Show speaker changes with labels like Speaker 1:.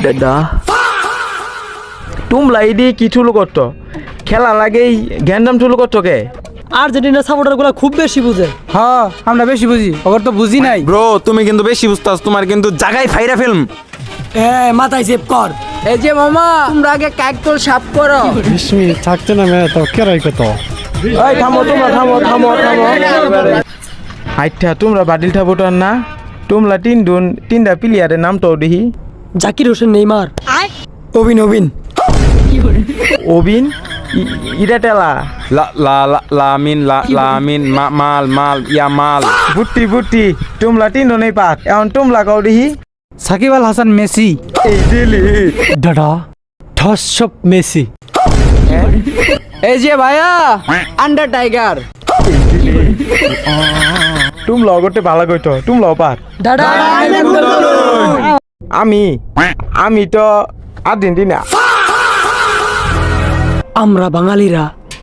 Speaker 1: দাদা তোমরা এদি কি চুলো করতো খেলা লাগেই গ্যান্ডাম চুলো করতো কে
Speaker 2: আর্জেন্টিনা সাপোর্টার গুলা খুব বেশি বুঝে।
Speaker 3: হ্যাঁ আমরা বেশি বুঝি, ওর তো বুঝি নাই।
Speaker 4: ব্রো তুমি কিন্তু বেশি বুঝতাস, তোমার কিন্তু জায়গায় ফাইরা ফেলম।
Speaker 2: মাথায় সেভ কর।
Speaker 5: এই যে মামা তোমরা আগে কাকতল সাফ করো।
Speaker 6: 20 মিনিট থাকতে না মেয়ে তো কেরাই কত
Speaker 1: এই থামো তোমরা থামো আচ্ছা তোমরা বাতিল থাবোটার না তোমরা তিনটা প্লেয়ারের নাম তো দেখি
Speaker 2: Zakir Hossain, Neymar, Aubin.
Speaker 1: Aubin Ira টেলা
Speaker 4: লামিন মাল ইয়ামাল।
Speaker 1: বুটি তোমরা তিনটা নেই পাত এখন তোমরা কাও দেখি
Speaker 3: সাকিব আল হাসান, মেসি।
Speaker 1: এই দিলি
Speaker 6: দাদা ধর্ষক মেসি
Speaker 5: এই যে ভাইয়া আন্ডার টাইগার।
Speaker 1: তোমরা করতে ভালো কইতো তোমরাও পার
Speaker 2: দাদা
Speaker 1: আমি তো আর্জেন্টিনা।
Speaker 2: আমরা বাঙালিরা